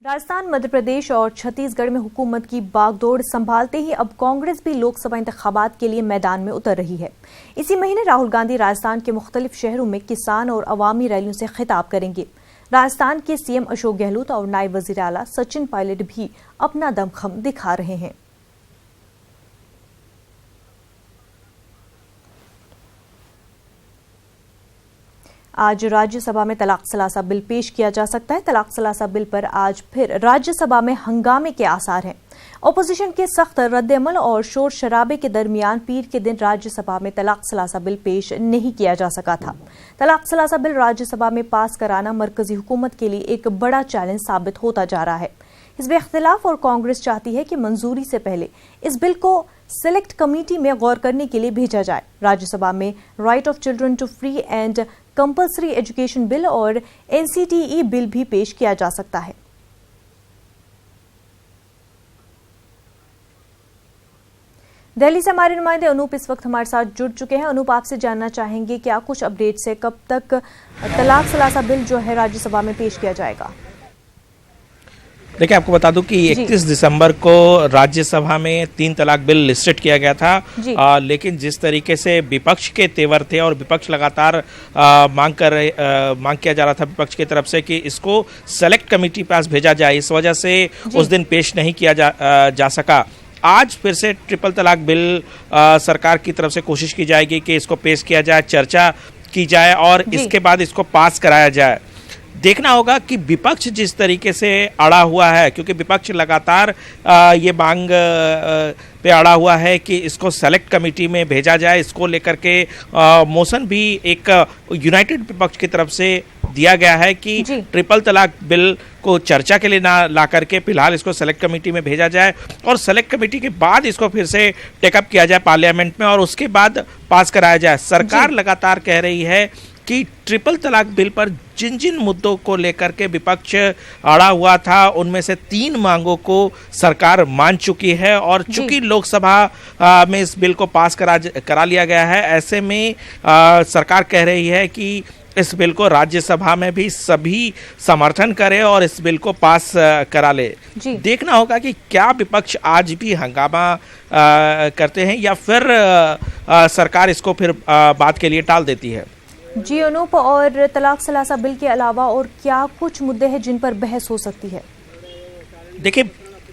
राजस्थान, मध्य प्रदेश और छत्तीसगढ़ में हुकूमत की बागडोर संभालते ही अब कांग्रेस भी लोकसभा इंतखाबात के लिए मैदान में उतर रही है। इसी महीने राहुल गांधी राजस्थान के मुख्तलिफ शहरों में किसान और अवामी रैलियों से खिताब करेंगे। राजस्थान के सीएम अशोक गहलोत और नायब वजीर आला सचिन पायलट भी अपना दमखम दिखा रहे हैं। आज राज्यसभा में तलाक सलासा बिल पेश किया जा सकता है। तलाक सलासा बिल पर आज फिर राज्यसभा में हंगामे के आसार हैं। ओपोजिशन के सख्त रद्देअमल और शोर शराबे के दरमियान पीर के दिन राज्यसभा में तलाक सलासा बिल पेश नहीं किया जा सका था। तलाक सलासा बिल राज्यसभा में पास कराना मरकजी हुकूमत के लिए एक बड़ा चैलेंज साबित होता जा रहा है। हिज़्ब इख्तिलाफ और कांग्रेस चाहती है कि मंजूरी से पहले इस बिल को सिलेक्ट कमेटी में गौर करने के लिए भेजा जाए। राज्यसभा में right of children to free and compulsory education bill और एनसीटीई बिल भी पेश किया जा सकता है। दिल्ली से हमारे नुमाइंदे अनूप इस वक्त हमारे साथ जुड़ चुके हैं। अनूप, आपसे जानना चाहेंगे क्या कुछ अपडेट्स है, कब तक तलाक सलासा बिल जो है राज्यसभा में पेश किया जाएगा? देखिए, आपको बता दूं कि 31 दिसंबर को राज्यसभा में 3 तलाक बिल लिस्टेड किया गया था, लेकिन जिस तरीके से विपक्ष के तेवर थे और विपक्ष लगातार मांग किया जा रहा था विपक्ष की तरफ से कि इसको सेलेक्ट कमेटी पास भेजा जाए, इस वजह से उस दिन पेश नहीं किया जा सका। आज फिर से ट्रिपल तलाक बिल सरकार की तरफ से कोशिश की जाएगी कि इसको पेश किया जाए, चर्चा की जाए और इसके बाद इसको पास कराया जाए। देखना होगा कि विपक्ष जिस तरीके से अड़ा हुआ है, क्योंकि विपक्ष लगातार ये मांग पे अड़ा हुआ है कि इसको सेलेक्ट कमेटी में भेजा जाए। इसको लेकर के मोशन भी एक यूनाइटेड विपक्ष की तरफ से दिया गया है कि ट्रिपल तलाक बिल को चर्चा के लिए ना ला करके फिलहाल इसको सेलेक्ट कमेटी में भेजा जाए और सेलेक्ट कमेटी के बाद इसको फिर से टेकअप किया जाए पार्लियामेंट में और उसके बाद पास कराया जाए। सरकार लगातार कह रही है कि ट्रिपल तलाक बिल पर जिन जिन मुद्दों को लेकर के विपक्ष अड़ा हुआ था, उनमें से 3 मांगों को सरकार मान चुकी है और चूंकि लोकसभा में इस बिल को पास करा लिया गया है, ऐसे में सरकार कह रही है कि इस बिल को राज्यसभा में भी सभी समर्थन करें और इस बिल को पास करा ले। देखना होगा कि क्या विपक्ष आज भी हंगामा करते हैं या फिर सरकार इसको फिर बात के लिए टाल देती है। जी अनूप, और तलाक सलासा बिल के अलावा और क्या कुछ मुद्दे हैं जिन पर बहस हो सकती है? देखिए,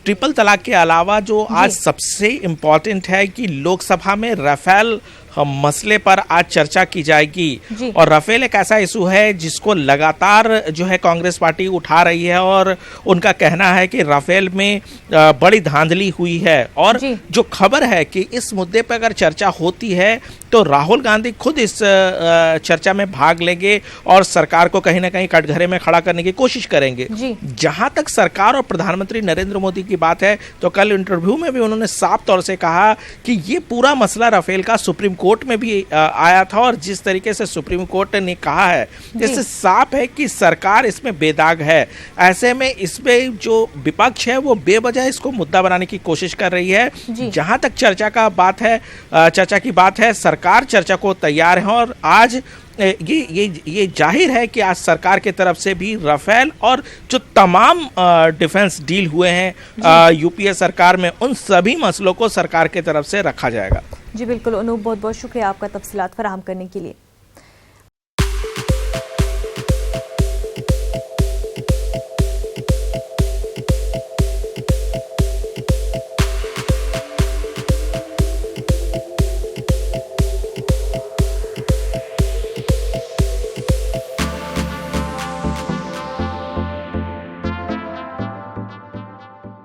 ट्रिपल तलाक के अलावा जो आज सबसे इम्पोर्टेंट है कि लोकसभा में राफेल मसले पर आज चर्चा की जाएगी और राफेल एक ऐसा इशू है जिसको लगातार जो है कांग्रेस पार्टी उठा रही है और उनका कहना है कि राफेल में बड़ी धांधली हुई है और जो खबर है कि इस मुद्दे पर अगर चर्चा होती है तो राहुल गांधी खुद इस चर्चा में भाग लेंगे और सरकार को कहीं ना कहीं कटघरे में खड़ा करने की कोशिश करेंगे। जहां तक सरकार और प्रधानमंत्री नरेंद्र मोदी की बात है तो कल इंटरव्यू में भी उन्होंने साफ तौर से कहा कि ये पूरा मसला राफेल का सुप्रीम कोर्ट में भी आया था और जिस तरीके से सुप्रीम कोर्ट ने कहा है इससे साफ है कि सरकार इसमें बेदाग है। ऐसे में इसमें जो विपक्ष है वो बेवजह इसको मुद्दा बनाने की कोशिश कर रही है। जहां तक चर्चा की बात है सरकार चर्चा को तैयार है और आज ये जाहिर है कि आज सरकार की तरफ से भी राफेल और जो तमाम डिफेंस डील हुए हैं यूपीए सरकार में, उन सभी मसलों को सरकार की तरफ से रखा जाएगा। जी बिल्कुल अनूप, बहुत बहुत शुक्रिया आपका तफसीलात फराहम करने के लिए।